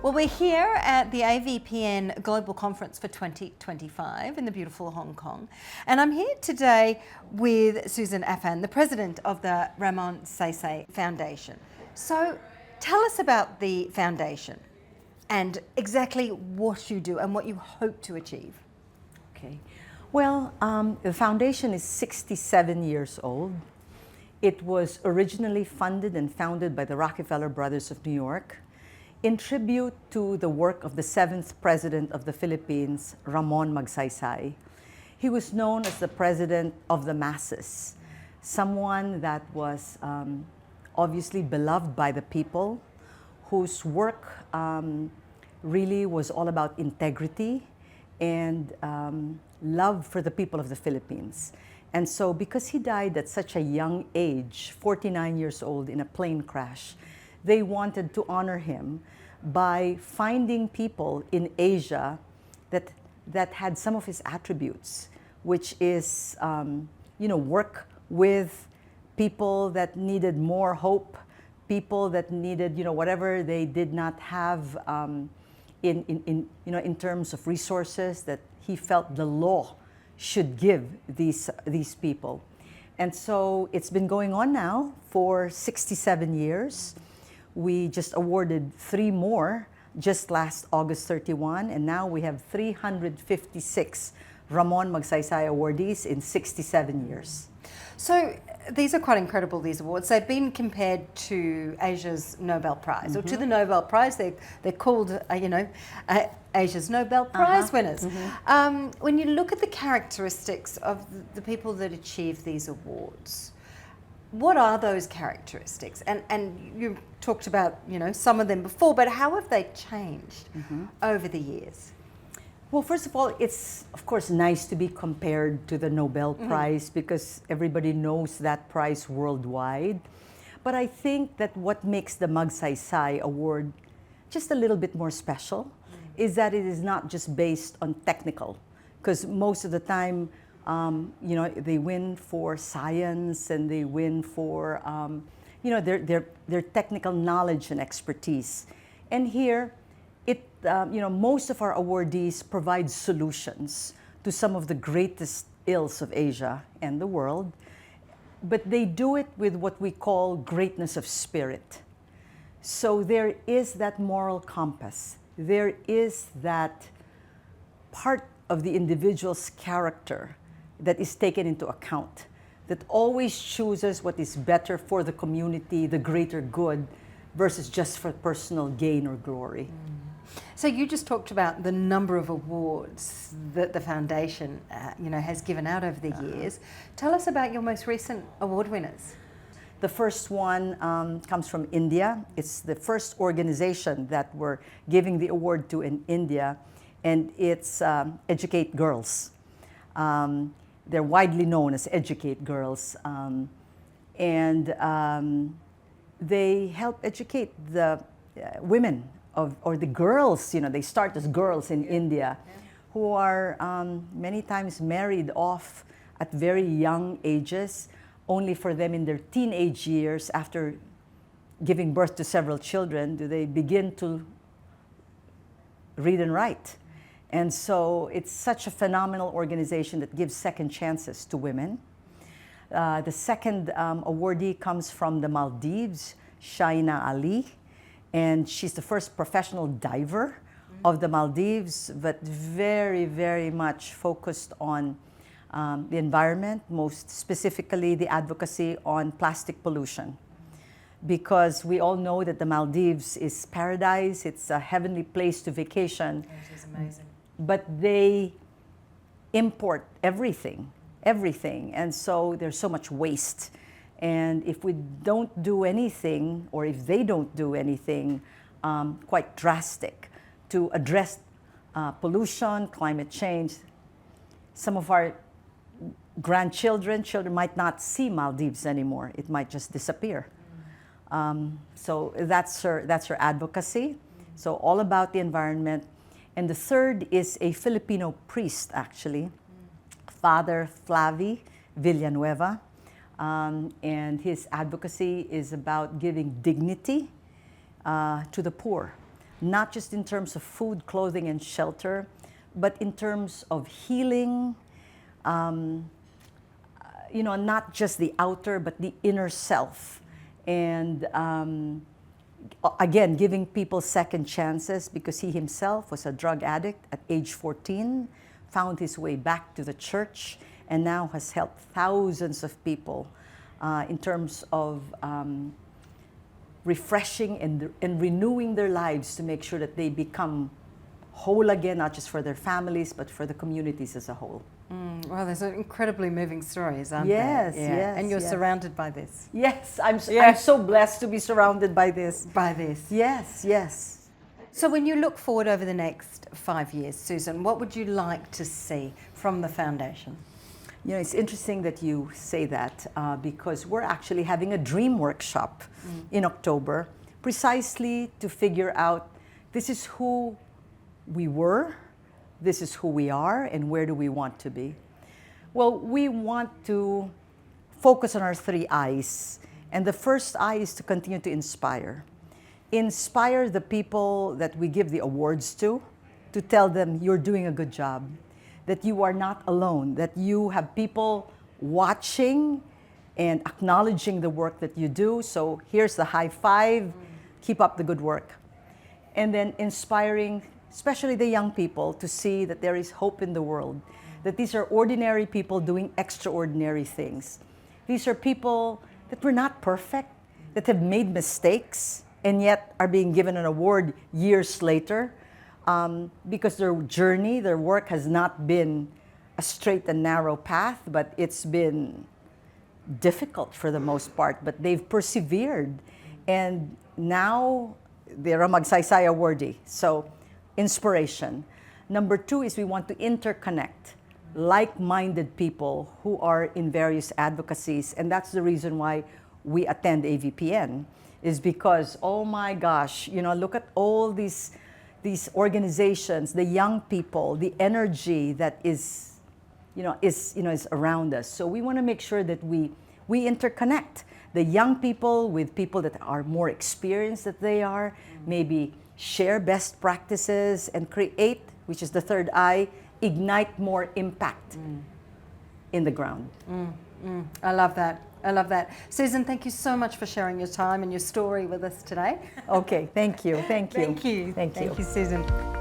Well, we're here at the AVPN Global Conference for 2025 in the beautiful Hong Kong. And I'm here today with Susan Afan, the president of the Ramon Magsaysay Foundation. So tell us about the foundation and exactly what you do and what you hope to achieve. Okay. Well, the foundation is 67 years old. It was originally funded and founded by the Rockefeller Brothers of New York in tribute to the work of the 7th President of the Philippines, Ramon Magsaysay. He was known as the President of the Masses, someone that was obviously beloved by the people, whose work really was all about integrity and love for the people of the Philippines. And so because he died at such a young age, 49 years old, in a plane crash, they wanted to honor him by finding people in Asia that had some of his attributes, which is, work with people that needed more hope, people that needed, whatever they did not have in terms of resources that he felt the law should give these people. And so it's been going on now for 67 years. We just awarded 3 more just last August 31, and now we have 356 Ramon Magsaysay awardees in 67 years. So these are quite incredible, these awards. They've been compared to Asia's Nobel Prize, or to the Nobel Prize. They're called, Asia's Nobel Prize winners. When you look at the characteristics of the people that achieve these awards, what are those characteristics? And you talked about, some of them before, but how have they changed over the years? Well, first of all, it's of course nice to be compared to the Nobel Prize because everybody knows that prize worldwide. But I think that what makes the Magsaysay Award just a little bit more special is that it is not just based on technical, because most of the time, they win for science and they win for, their technical knowledge and expertise. And here, most of our awardees provide solutions to some of the greatest ills of Asia and the world, but they do it with what we call greatness of spirit. So there is that moral compass. There is that part of the individual's character that is taken into account, that always chooses what is better for the community, the greater good, versus just for personal gain or glory. So you just talked about the number of awards that the foundation, has given out over the years. Tell us about your most recent award winners. The first one comes from India. It's the first organization that we're giving the award to in India, and it's Educate Girls. They're widely known as Educate Girls, and they help educate the women or the girls. They start as girls in India, who are many times married off at very young ages, only for them in their teenage years, after giving birth to several children, do they begin to read and write. And so it's such a phenomenal organization that gives second chances to women. The second awardee comes from the Maldives, Shaina Ali, and she's the first professional diver of the Maldives, but very, very much focused on the environment, most specifically the advocacy on plastic pollution. Because we all know that the Maldives is paradise, it's a heavenly place to vacation. It is amazing. But they import everything, and so there's so much waste. And if we don't do anything, or if they don't do anything quite drastic to address pollution, climate change, some of our children might not see Maldives anymore. It might just disappear. So that's her advocacy. So all about the environment. And the third is a Filipino priest, actually, Father Flavi Villanueva. And his advocacy is about giving dignity to the poor, not just in terms of food, clothing, and shelter, but in terms of healing, not just the outer, but the inner self. And again, giving people second chances, because he himself was a drug addict at age 14, found his way back to the church, and now has helped thousands of people in terms of refreshing and renewing their lives to make sure that they become whole again, not just for their families, but for the communities as a whole. Well, there's incredibly moving stories, aren't Yes, there? yes. And you're yes. surrounded by this. Yes, I'm so blessed to be surrounded by this. By this. Yes, yes. So when you look forward over the next 5 years, Susan, what would you like to see from the foundation? You know, it's interesting that you say that because we're actually having a dream workshop in October, precisely to figure out this is who we were, this is who we are, and where do we want to be. Well, we want to focus on our 3 I's. And the first I is to continue to inspire. Inspire the people that we give the awards to tell them you're doing a good job, that you are not alone, that you have people watching and acknowledging the work that you do. So here's the high five, keep up the good work. And then inspiring, especially the young people, to see that there is hope in the world, that these are ordinary people doing extraordinary things. These are people that were not perfect, that have made mistakes, and yet are being given an award years later because their journey, their work has not been a straight and narrow path, but it's been difficult for the most part, but they've persevered. And now they're a Magsaysay awardee. So inspiration. Number 2 is we want to interconnect like-minded people who are in various advocacies. And that's the reason why we attend AVPN, is because, oh my gosh, look at all these organizations, the young people, the energy that is around us. So we want to make sure that we interconnect the young people with people that are more experienced than they are, maybe share best practices and create, which is the 3rd I, ignite more impact in the ground. I love that. I love that. Susan, thank you so much for sharing your time and your story with us today. Okay, thank you. Thank you. Thank you. Thank you. Thank you, Susan.